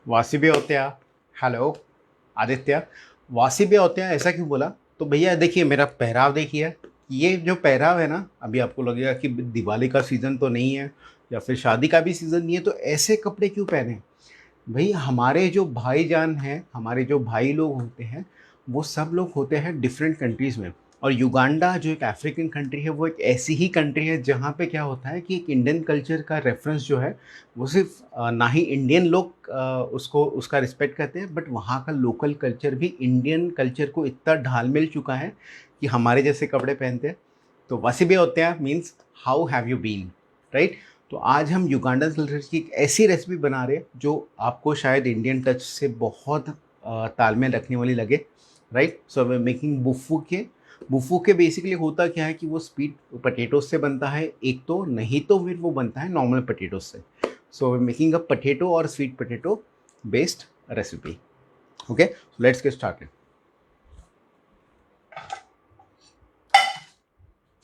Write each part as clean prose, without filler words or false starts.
वासिबे होते हैं। हेलो आदित्य। वासिबे होते हैं, ऐसा क्यों बोला? तो भैया देखिए, मेरा पहराव देखिए। ये जो पहराव है ना, अभी आपको लगेगा कि दिवाली का सीज़न तो नहीं है या फिर शादी का भी सीज़न नहीं है, तो ऐसे कपड़े क्यों पहने? भई हमारे जो भाईजान हैं, हमारे जो भाई लोग होते हैं, वो सब लोग होते हैं डिफरेंट कंट्रीज़ में। और युगांडा जो एक अफ्रीकन कंट्री है, वो एक ऐसी ही कंट्री है जहाँ पे क्या होता है कि एक इंडियन कल्चर का रेफ़रेंस जो है, वो सिर्फ़ ना ही इंडियन लोग उसको उसका रिस्पेक्ट करते हैं, बट वहाँ का लोकल कल्चर भी इंडियन कल्चर को इतना ढाल मिल चुका है कि हमारे जैसे कपड़े पहनते हैं। तो वसीबे होते हैं means how have you been, right? तो आज हम युगांडन कल्चर की एक ऐसी रेसिपी बना रहे हैं जो आपको शायद इंडियन टच से बहुत तालमेल रखने वाली लगे, राइट? सो वी मेकिंग बुफू के बेसिकली होता क्या है कि वो स्वीट पोटैटोज से बनता है एक तो, नहीं तो फिर वो बनता है नॉर्मल पोटैटोज से। So we making a potato और sweet potato based recipe. Okay, so let's get started.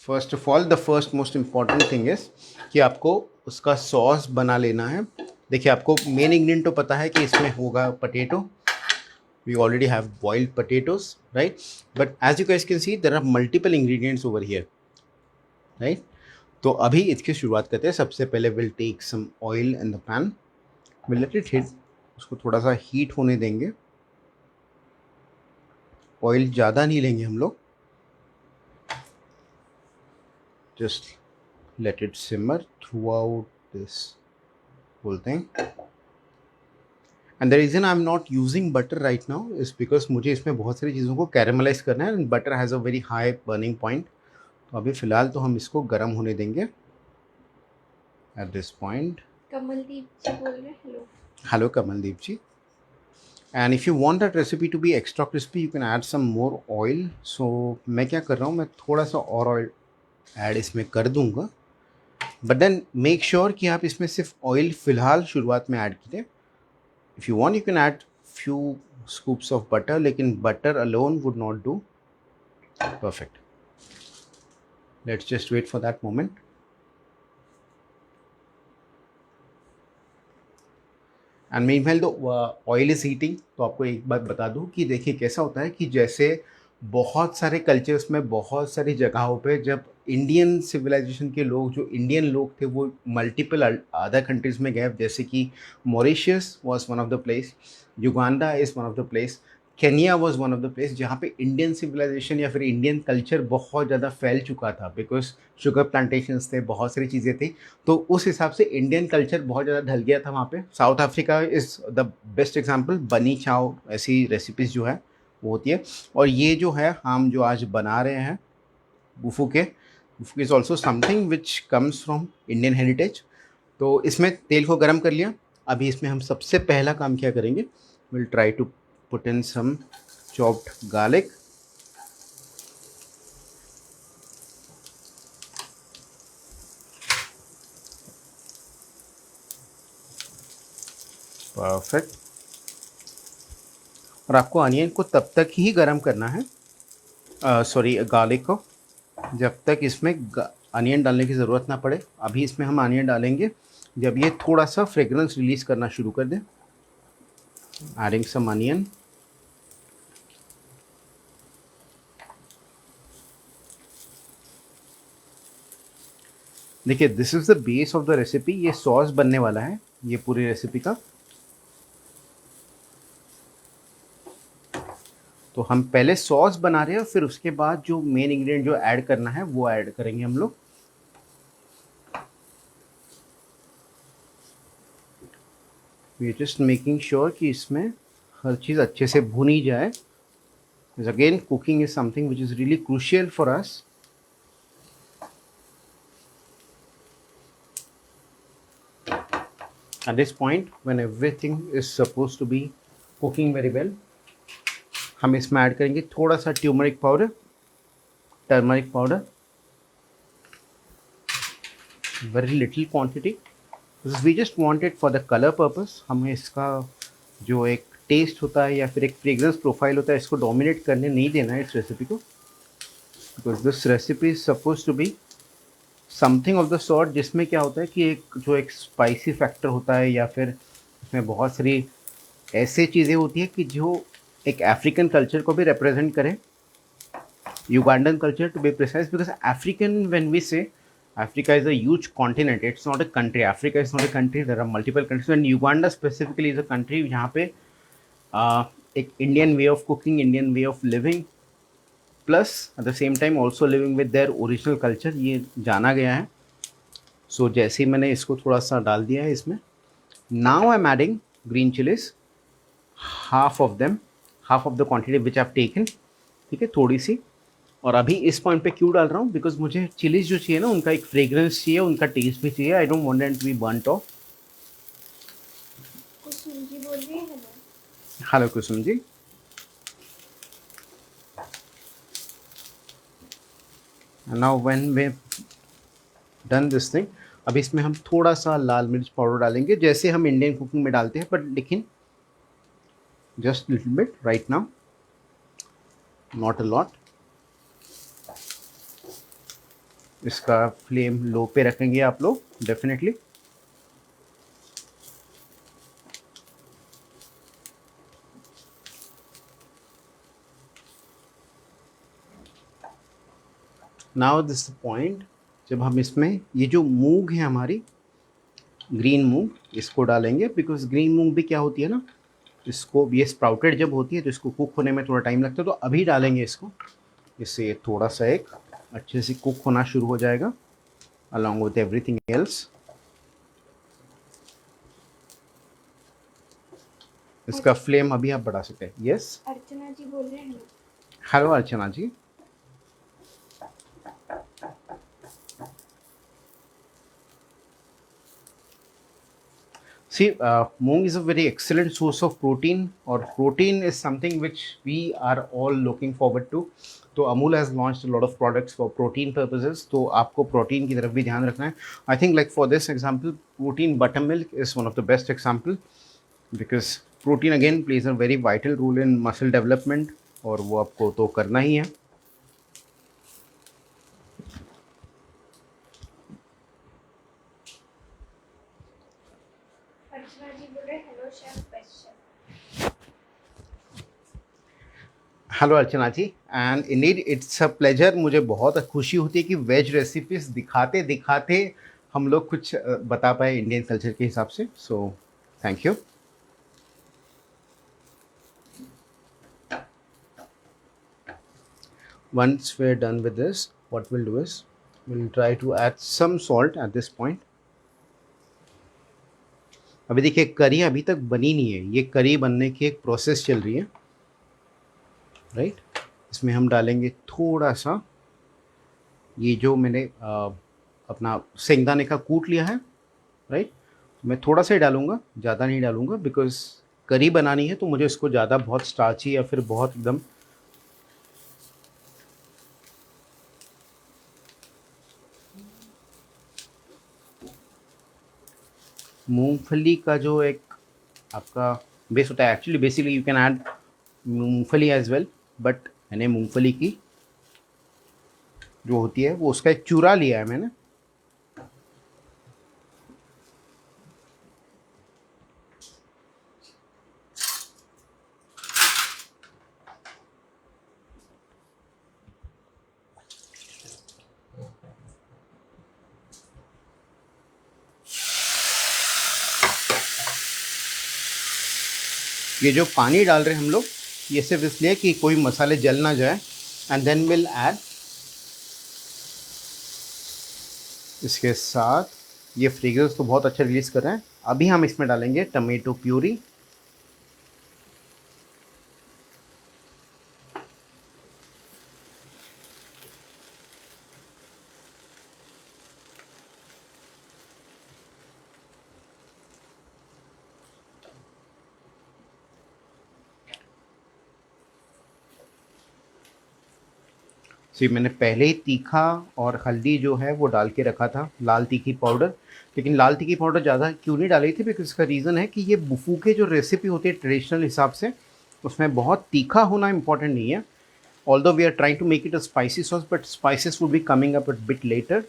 First of all the first most important thing is कि आपको उसका सॉस बना लेना है। देखिए, आपको मेन इंग्रेडिएंट तो पता है कि इसमें होगा potato. We already have boiled potatoes, right? But as you guys can see there are multiple ingredients over here, right? तो अभी इसकी शुरुआत करते हैं। सबसे पहले will take some oil in the pan, will let it heat. उसको थोड़ा सा हीट होने देंगे। ऑयल ज़्यादा नहीं लेंगे हम लोग, just let it simmer throughout this whole thing. And the reason I am not using butter right now is because मुझे इसमें बहुत सारी चीज़ों को कैरेमलाइज करना है and butter has a very high burning point. तो अभी फ़िलहाल तो हम इसको गर्म होने देंगे at this point. Kamaldeep ji बोल रहे हैं। Hello. Hello Kamaldeep ji. And if you want that recipe to be extra crispy you can add some more oil. So मैं क्या कर रहा हूँ, मैं थोड़ा सा और ऑयल ऐड इसमें कर दूंगा। बट देन मेक श्योर कि आप इसमें सिर्फ ऑयल फ़िलहाल शुरुआत में ऐड कीजिए। If you want you can add few scoops of butter, लेकिन butter alone would not do. Perfect. Let's just wait for that moment. And meanwhile the oil is heating. तो आपको एक बात बता दूं कि देखिए कैसा होता है कि जैसे बहुत सारे कल्चर्स में, बहुत सारी जगहों पे जब इंडियन सिविलाइजेशन के लोग, जो इंडियन लोग थे, वो मल्टीपल अदर कंट्रीज में गए, जैसे कि Mauritius was one of the place, Uganda is one of the place, Kenya was one of the place जहाँ पे इंडियन सिविलाइजेशन या फिर इंडियन कल्चर बहुत ज़्यादा फैल चुका था। बिकॉज शुगर प्लांटेशंस थे, बहुत सारी चीज़ें थी। तो उस हिसाब से इंडियन कल्चर बहुत ज़्यादा ढल गया था वहाँ पे। South Africa is the best example. बनी चाओ ऐसी रेसिपीज़ जो है वो होती है। और ये जो है हम जो आज बना रहे हैं बुफू is also something which comes from Indian heritage. तो इसमें तेल को गर्म कर लिया। अभी इसमें हम सबसे पहला काम क्या करेंगे, will try to put in some chopped garlic. Perfect. और आपको अनियन को तब तक ही गर्म करना है, सॉरी गार्लिक को, जब तक इसमें अनियन डालने की ज़रूरत ना पड़े। अभी इसमें हम अनियन डालेंगे जब ये थोड़ा सा फ्रेग्रेंस रिलीज़ करना शुरू कर दे। Adding some onion. देखिए, this is the base of the recipe. ये सॉस बनने वाला है ये पूरी रेसिपी का। तो हम पहले सॉस बना रहे हैं, फिर उसके बाद जो मेन इंग्रेडिएंट जो ऐड करना है वो ऐड करेंगे हम लोग। We are just making sure कि इसमें हर चीज़ अच्छे से भुनी जाए। Again cooking is something which is really crucial for us. At this point, when everything is supposed to be cooking very well, हम इसमें ऐड करेंगे थोड़ा सा turmeric powder, very little quantity. We just want it for the colour purpose. हमें इसका जो एक test होता है या फिर एक फ्रेग्रेंस प्रोफाइल होता है, इसको डोमिनेट करने नहीं देना है इस रेसिपी को। Because this recipe is suppose to be something of the sort जिसमें क्या होता है कि एक जो एक स्पाइसी फैक्टर होता है या फिर इसमें बहुत सारी ऐसे चीज़ें होती है कि जो एक अफ्रीकन कल्चर को भी रिप्रेजेंट करें, Ugandan culture to be precise, because African, when we say Africa is a huge continent, it's not a country. Africa is not a country. There are multiple countries, and Uganda specifically is a country जहाँ पे एक Indian way of cooking, Indian way of living, plus at the same time also living with their original culture, ये जाना गया है. So जैसे ही मैंने इसको थोड़ा सा डाल दिया है इसमें, now I'm adding green chilies, half of them, half of the quantity which I've taken. ठीक है, थोड़ी सी. और अभी इस पॉइंट पे क्यों डाल रहा हूँ, बिकॉज मुझे चिलीज जो चाहिए ना, उनका एक फ्रेग्रेंस चाहिए, उनका टेस्ट भी चाहिए. I don't want it to be burnt off. Kusum ji बोल रही है hello. Hello Kusum ji. Now when we done this thing, अब इसमें हम थोड़ा सा लाल मिर्च पाउडर डालेंगे जैसे हम इंडियन कुकिंग में डालते हैं, बट लेकिन just little bit right now, not a lot. इसका फ्लेम लो पे रखेंगे आप लोग डेफिनेटली. नाउ दिस पॉइंट, जब हम इसमें ये जो मूंग है हमारी ग्रीन मूंग, इसको डालेंगे, बिकॉज ग्रीन मूंग भी क्या होती है ना, इसको ये स्प्राउटेड जब होती है तो इसको कुक होने में थोड़ा टाइम लगता है. तो अभी डालेंगे इसको, इससे थोड़ा सा एक अच्छे से कुक होना शुरू हो जाएगा अलॉन्ग विथ एवरीथिंग एल्स. इसका फ्लेम अभी आप बढ़ा सकते हैं. यस, अर्चना जी बोल रहे हैं hello. Hello Archana ji. See, moong is a very excellent source of protein, or protein is something which we are all looking forward to. तो Amul has launched a lot of products for protein purposes. तो आपको protein की तरफ भी ध्यान रखना है. I think like for this example, protein buttermilk is one of the best example, because protein again plays a very vital role in muscle development, और वो आपको तो करना ही है. अर्चना जी बोल रहे हैं hello chef best chef. Hello Archana ji, and indeed it's a pleasure. मुझे बहुत खुशी होती है कि वेज रेसिपीज दिखाते दिखाते हम लोग कुछ बता पाए इंडियन कल्चर के हिसाब से. So thank you. Once we're done with this, what we'll do is we'll try to add some salt at this point. अभी देखिए करी अभी तक बनी नहीं है, ये करी बनने की एक प्रोसेस चल रही है, राइट. इसमें हम डालेंगे थोड़ा सा ये जो मैंने अपना सेंगदाने का कूट लिया है, राइट. मैं थोड़ा सा ही डालूंगा, ज़्यादा नहीं डालूंगा, बिकॉज करी बनानी है तो मुझे इसको ज़्यादा बहुत स्टार्ची या फिर बहुत एकदम मूंगफली का जो एक आपका बेस होता है. Actually basically you can add मूंगफली एज वेल, बट मैंने मूंगफली की जो होती है वो उसका एक चूरा लिया है मैंने. ये जो पानी डाल रहे हैं हम लोग, ये सिर्फ इसलिए कि कोई मसाले जल ना जाए. एंड देन विल ऐड इसके साथ ये फ्रेग्रेंस तो बहुत अच्छा रिलीज़ कर रहे हैं. अभी हम इसमें डालेंगे टमेटो प्यूरी. सी मैंने पहले ही तीखा और हल्दी जो है वो डाल के रखा था, लाल तीखी पाउडर. लेकिन लाल तीखी पाउडर ज़्यादा क्यों नहीं डाली थी, बिकॉज इसका रीज़न है कि ये बुफू के जो रेसिपी होती है ट्रेडिशनल हिसाब से, उसमें बहुत तीखा होना इम्पॉर्टेंट नहीं है. Although we are trying to make it a spicy sauce, but spices would be coming up a bit later.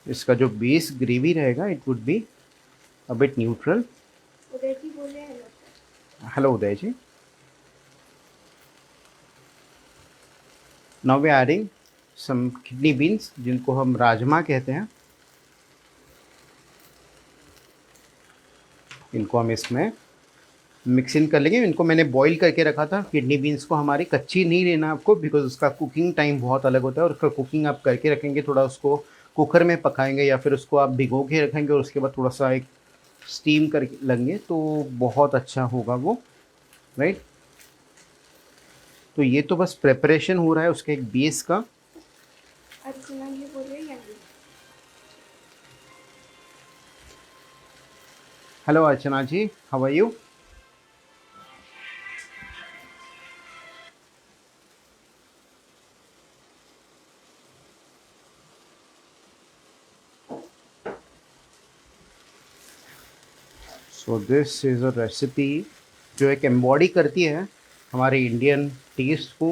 इसका जो बेस ग्रेवी रहेगा it would be a bit neutral. Uday ji बोल रहे हैं hello. Hello Uday ji. Now we adding some kidney beans जिनको हम राजमा कहते हैं। इनको हम इसमें मिक्स इन कर लेंगे। इनको मैंने बॉईल करके रखा था। किडनी बीन्स को हमारी कच्ची नहीं लेना आपको, बिकॉज उसका कुकिंग टाइम बहुत अलग होता है और उसका कुकिंग आप करके रखेंगे, थोड़ा उसको कुकर में पकाएंगे या फिर उसको आप भिगो के रखेंगे और उसके बाद थोड़ा सा एक स्टीम कर लेंगे तो बहुत अच्छा होगा वो, राइट। तो ये तो बस प्रेपरेशन हो रहा है उसके एक बेस का। अर्चना जी बोल रहे हैं hello. Hello Archana ji, how are you? So this is a recipe जो एक एम्बॉडी करती है हमारे इंडियन टेस्ट को,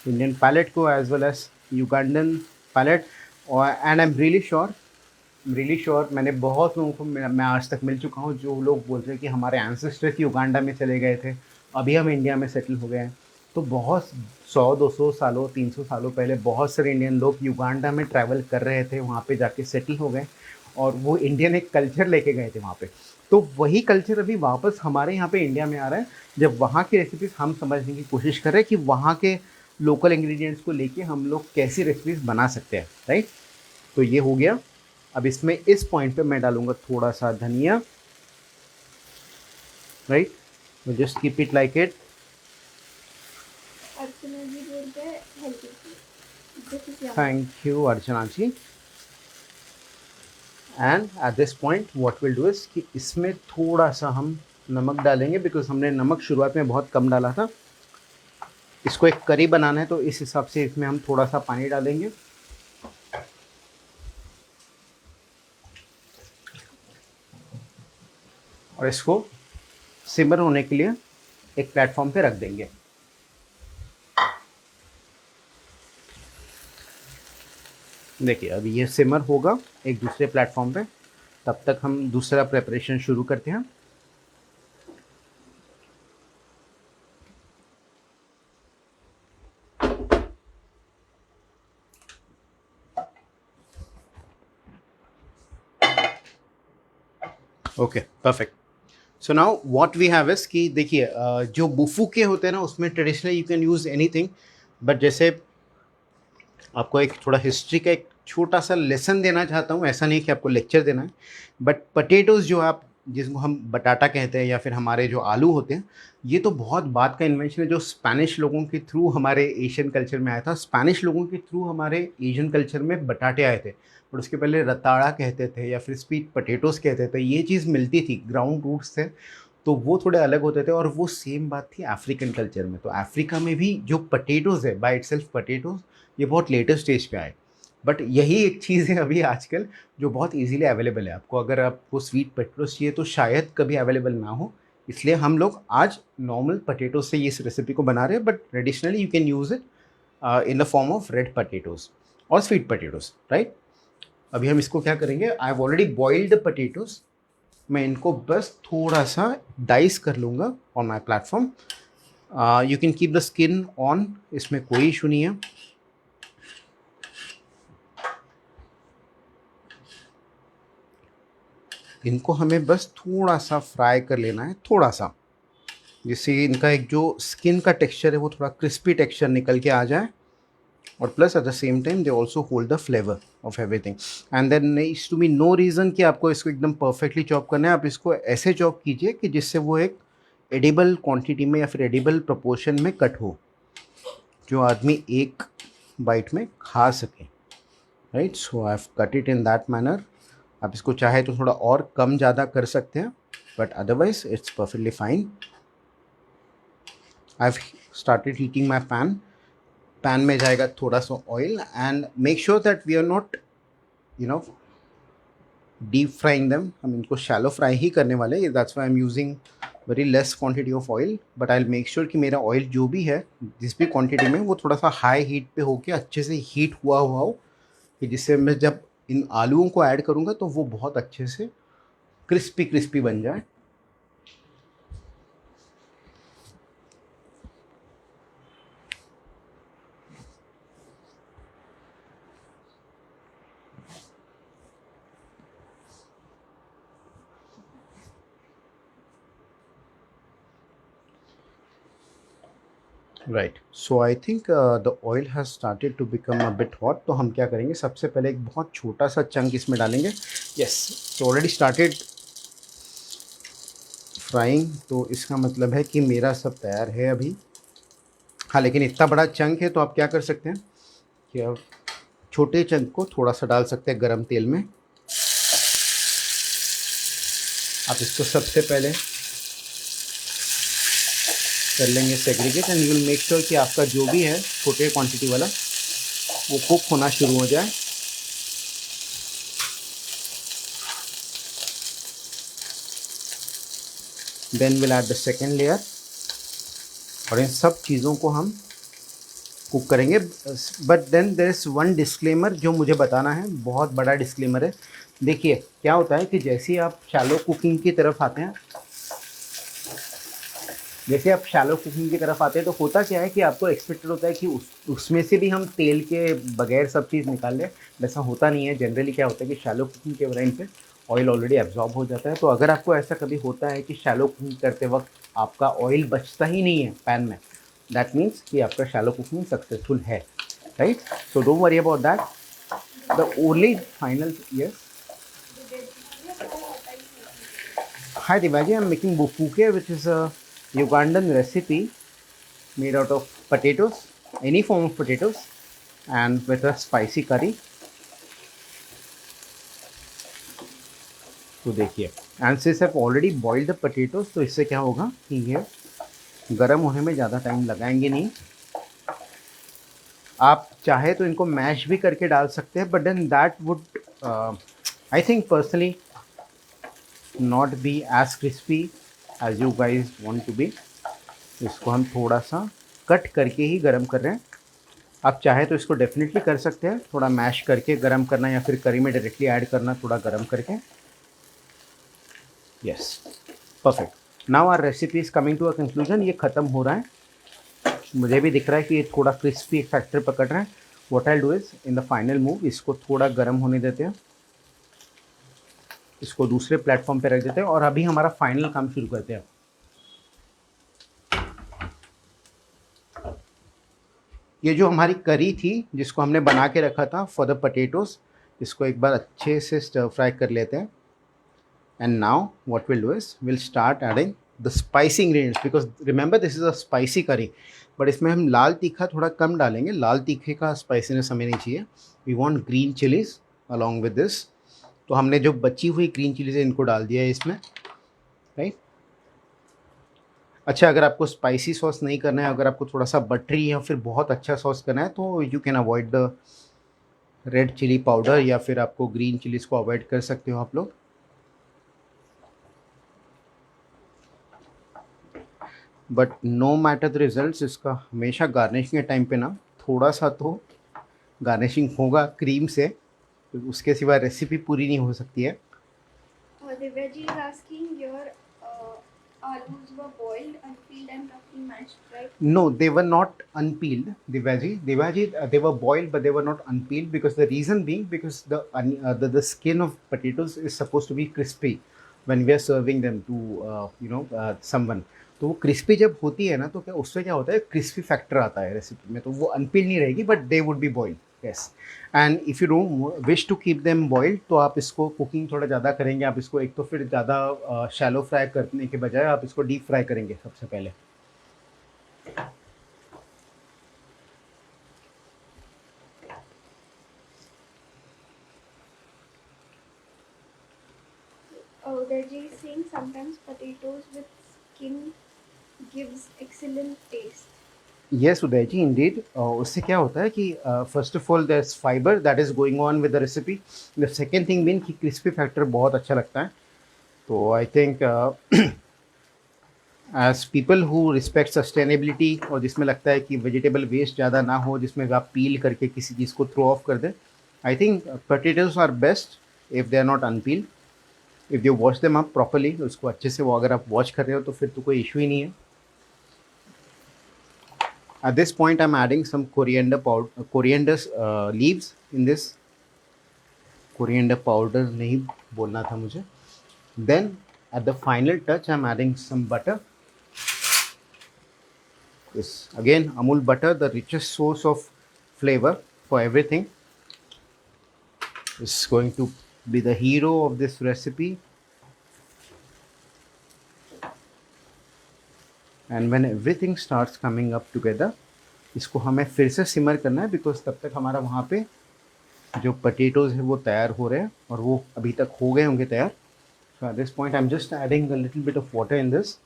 इंडियन पैलेट को, as well as Ugandan palate. और and I am really sure मैंने बहुत लोगों को मैं आज तक मिल चुका हूँ जो लोग बोलते हैं कि हमारे एंसेस्टर्स युगांडा में चले गए थे, अभी हम इंडिया में सेटल हो गए हैं। तो बहुत 100-200 सालों 300 सालों पहले बहुत सारे इंडियन लोग युगांडा में ट्रैवल कर रहे थे, वहाँ पे जाके सेटल हो गए और वो इंडियन एक कल्चर लेके गए थे वहाँ पे। तो वही कल्चर अभी वापस हमारे यहाँ पे इंडिया में आ रहा है, जब वहाँ की रेसिपीज़ हम समझने की कोशिश कर रहे हैं कि वहाँ के लोकल इंग्रेडिएंट्स को लेके हम लोग कैसी रेसिपीज़ बना सकते हैं, राइट। तो ये हो गया। अब इसमें इस पॉइंट पे मैं डालूंगा थोड़ा सा धनिया, right. Just keep it like it. Archana ji बोल रहे हैं healthy. This is yummy. Thank you Archana ji. And at this point what will do is कि इसमें थोड़ा सा हम नमक डालेंगे, बिकॉज हमने नमक शुरुआत में बहुत कम डाला था। इसको एक करी बनाना है तो इस हिसाब से इसमें हम थोड़ा सा पानी डालेंगे। और इसको सिमर होने के लिए एक प्लेटफॉर्म पे रख देंगे। देखिए अभी ये सिमर होगा एक दूसरे प्लेटफॉर्म पे, तब तक हम दूसरा प्रेपरेशन शुरू करते हैं। Okay perfect. So now what we have is कि देखिए जो बुफूके होते हैं ना उसमें traditionally you can use anything, but जैसे आपको एक थोड़ा हिस्ट्री का एक छोटा सा लेसन देना चाहता हूँ, ऐसा नहीं कि आपको लेक्चर देना है। बट पटेटोज़ जो आप जिसको हम बटाटा कहते हैं या फिर हमारे जो आलू होते हैं, ये तो बहुत बाद का इन्वेंशन है जो स्पेनिश लोगों के थ्रू हमारे एशियन कल्चर में आया था। स्पेनिश लोगों के थ्रू हमारे एशियन कल्चर में बटाटे आए थे, बट उसके पहले रताड़ा कहते थे या फिर स्वीट पटेटोज़ कहते थे। ये चीज़ मिलती थी, ग्राउंड रूट्स थे, तो वो थोड़े अलग होते थे। और वो सेम बात थी अफ्रीकन कल्चर में। तो अफ्रीका में भी जो पटेटोज़ है बाय इटसेल्फ पटेटोज़, ये बहुत लेटेस्ट स्टेज पे आए। बट यही एक चीज़ है अभी आजकल जो बहुत इजीली अवेलेबल है। आपको अगर आपको स्वीट पोटैटोस चाहिए तो शायद कभी अवेलेबल ना हो, इसलिए हम लोग आज नॉर्मल पोटैटो से इस रेसिपी को बना रहे हैं। But traditionally you can use it in the form of red potatoes और स्वीट पोटैटोज़, राइट। अभी हम इसको क्या करेंगे, I have already boiled potatoes, मैं इनको बस थोड़ा सा डाइस कर लूँगा on my platform. You can keep the skin on, इसमें कोई इशू नहीं है। इनको हमें बस थोड़ा सा फ्राई कर लेना है, थोड़ा सा, जिससे इनका एक जो स्किन का टेक्सचर है वो थोड़ा क्रिस्पी टेक्सचर निकल के आ जाए। और plus at the same time they also hold the flavour of everything. And then needs to be no reason कि आपको इसको एकदम परफेक्टली चॉप करना है। आप इसको ऐसे चॉप कीजिए कि जिससे वो एक एडिबल क्वांटिटी में या फिर एडिबल प्रोपोर्शन में कट हो, जो आदमी एक बाइट में खा सके, right. So I have cut it in that manner. आप इसको चाहे तो थोड़ा और कम ज़्यादा कर सकते हैं, but otherwise it's perfectly fine. I have started heating my pan में जाएगा थोड़ा सा oil and make sure that we are not you know deep frying them. हम इनको शैलो फ्राई ही करने वाले, that's why I am using very less quantity of oil. But I will make sure कि मेरा ऑयल जो भी है जिस भी क्वांटिटी में, वो थोड़ा सा हाई हीट पे होके अच्छे से हीट हुआ हो, कि जिससे मैं जब इन आलूओं को ऐड करूँगा तो वो बहुत अच्छे से क्रिस्पी क्रिस्पी बन जाए। Right, so I think the oil has started to become a bit hot. तो हम क्या करेंगे, सबसे पहले एक बहुत छोटा सा चंक इसमें डालेंगे। Yes, so already started frying, तो इसका मतलब है कि मेरा सब तैयार है अभी। हाँ, लेकिन इतना बड़ा चंक है तो आप क्या कर सकते हैं कि आप छोटे चंक को थोड़ा सा डाल सकते हैं गरम तेल में। आप इसको सबसे पहले कर लेंगे segregate, and you will make sure कि आपका जो भी है छोटे क्वांटिटी वाला वो कुक होना शुरू हो जाए। Then will add the second layer, और इन सब चीज़ों को हम कुक करेंगे। But then there is one disclaimer जो मुझे बताना है, बहुत बड़ा डिस्क्लेमर है। देखिए क्या होता है कि जैसे ही आप शैलो कुकिंग की तरफ आते हैं, तो होता क्या है कि आपको एक्सपेक्टेड होता है कि उसमें से भी हम तेल के बगैर सब चीज़ निकाल लें। वैसा होता नहीं है। जनरली क्या होता है कि शैलो कुकिंग के टाइम पे ऑयल ऑलरेडी एब्जॉर्ब हो जाता है। तो अगर आपको ऐसा कभी होता है कि शैलो कुकिंग करते वक्त आपका ऑयल बचता ही नहीं है पैन में, दैट मीन्स कि आपका शैलो कुकिंग सक्सेसफुल है, right? So don't worry about that. The only final, yes, hi Divaji, I'm making bufuke, which is a Ugandan recipe made out of potatoes, any form of potatoes, and with a spicy curry. तो देखिए, and since I already boiled the potatoes, तो इससे क्या होगा कि ये गर्म होने में ज़्यादा टाइम लगाएंगे नहीं। आप चाहे तो इनको मैश भी करके डाल सकते हैं, but then that would I think personally not be as crispy as you guys want to be. इसको हम थोड़ा सा कट करके ही गरम कर रहे हैं। आप चाहे तो इसको डेफिनेटली कर सकते हैं, थोड़ा मैश करके गरम करना, या फिर करी में डायरेक्टली ऐड करना थोड़ा गरम करके। Yes, perfect. Now our recipe is coming to a conclusion. ये ख़त्म हो रहा है, मुझे भी दिख रहा है कि ये थोड़ा क्रिस्पी फैक्टर पकड़ रहा है। What I do is in the final move, इसको थोड़ा गर्म होने देते हैं, इसको दूसरे प्लेटफॉर्म पे रख देते हैं, और अभी हमारा फाइनल काम शुरू करते हैं। ये जो हमारी करी थी जिसको हमने बना के रखा था फॉर द पोटैटोज, इसको एक बार अच्छे से स्टर फ्राई कर लेते हैं। And now what will do is will start adding the spicy ingredients, because remember this is a spicy करी, बट इसमें हम लाल तीखा थोड़ा कम डालेंगे। लाल तीखे का स्पाइसीनेस हमें नहीं चाहिए। We want green chillies along with this. तो हमने जो बची हुई ग्रीन चिलीज है इनको डाल दिया है इसमें, राइट? अच्छा, अगर आपको स्पाइसी सॉस नहीं करना है, अगर आपको थोड़ा सा बटरी या फिर बहुत अच्छा सॉस करना है, तो you can avoid the red chilli powder, या फिर आपको ग्रीन चिलीज़ को अवॉइड कर सकते हो आप लोग। But no matter the results, इसका हमेशा गार्निशिंग के टाइम पे ना थोड़ा सा तो गार्निशिंग होगा क्रीम से, तो उसके सिवा रेसिपी पूरी नहीं हो सकती है। The veggie is asking your alus were boiled, unpeeled, and roughly mashed, right? No, they were not unpeeled. They were boiled, but they were not unpeeled, because the reason being, because the skin of potatoes is supposed to be crispy when we are serving them to someone. तो वो crispy जब होती है ना, तो क्या उससे क्या होता है, क्रिस्पी फैक्टर आता है रेसिपी में, तो वो अनपील नहीं रहेगी, but they would be boiled. Yes, and if you don't wish to keep them boiled, तो आप इसको कुकिंग थोड़ा ज़्यादा करेंगे। आप इसको एक तो फिर ज़्यादा शैलो फ्राई करने के बजाय आप इसको डीप फ्राई करेंगे सबसे पहले। Oh, Veggie is saying sometimes potatoes with skin gives excellent taste. Yes, Uday ji, indeed. उससे क्या होता है कि first of all there is fibre that is going on with the recipe. The second thing mean कि crispy factor बहुत अच्छा लगता है। तो I think as people who respect sustainability, और जिसमें लगता है कि वेजिटेबल वेस्ट ज़्यादा ना हो, जिसमें आप पील करके किसी चीज़ को थ्रो ऑफ कर दें, I think potatoes are best if they are not unpeel, if you wash them up properly. उसको अच्छे से वो अगर आप वॉश कर रहे हो तो फिर तो कोई इशू ही नहीं है। At this point, I'm adding some coriander powder, coriander leaves in this. Coriander powder नहीं बोलना था मुझे. Then at the final touch, I'm adding some butter. This again Amul butter, the richest source of flavor for everything, is going to be the hero of this recipe. And when everything starts coming up together, इसको हमें फिर से सिमर करना है, because तब तक हमारा वहाँ पे जो पटेटोज है वो तैयार हो रहे हैं और वो अभी तक हो गए होंगे तैयार. So at this point I'm just adding a little bit of water in this.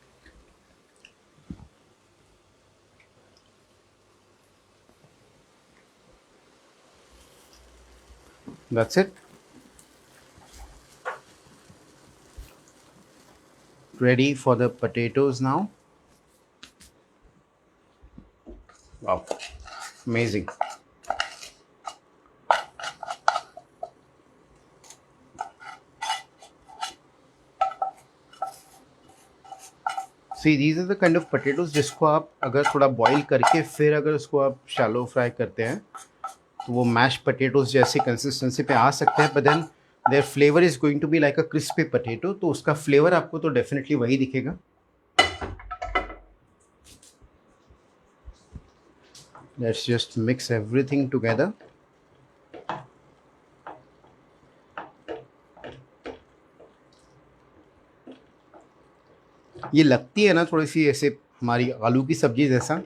That's it. Ready for the potatoes now. Wow, amazing. See, these are the kind of potatoes जिसको आप अगर थोड़ा बॉईल करके फिर अगर उसको आप shallow fry करते हैं तो वो मैश पोटैटोज जैसी कंसिस्टेंसी पे आ सकते हैं, but then their flavour is going to be like a crispy potato, तो उसका फ्लेवर आपको तो डेफिनेटली वही दिखेगा. Let's just mix everything together. ये लगती है ना थोड़ी सी ऐसे हमारी आलू की सब्जी जैसा.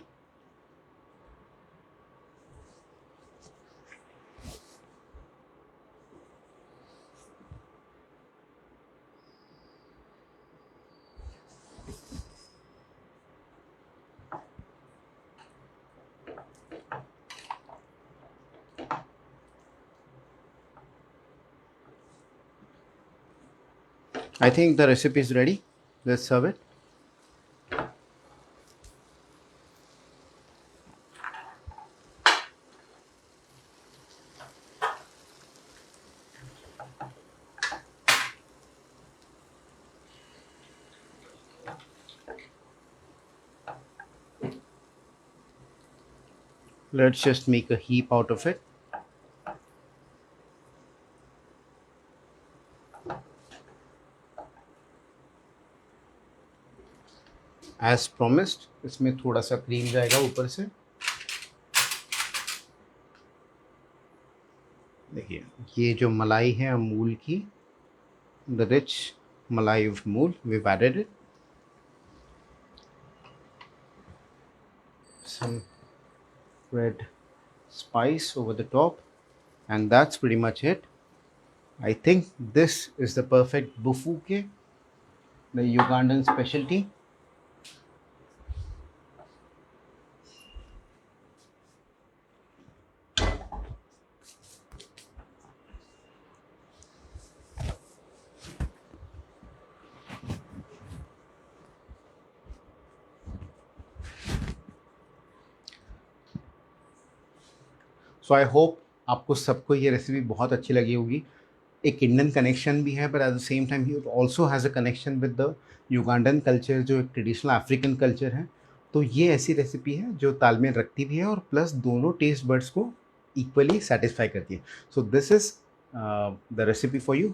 I think the recipe is ready. Let's serve it. Let's just make a heap out of it. As promised, इसमें थोड़ा सा क्रीम जाएगा ऊपर से. देखिए ये जो मलाई है अमूल की, the rich malai of Amul, we've added it. Some red spice over the top, and that's pretty much it. I think this is the perfect bufuke, the Ugandan specialty. So I hope आपको सबको ये recipe बहुत अच्छी लगी होगी. एक Indian connection भी है, but at the same time he also has a connection with the Ugandan culture, जो एक ट्रेडिशनल अफ्रीकन कल्चर है. तो ये ऐसी रेसिपी है जो तालमेल रखती भी है और प्लस दोनों टेस्ट बर्ड्स को इक्वली सेटिस्फाई करती है. सो this is the recipe for you,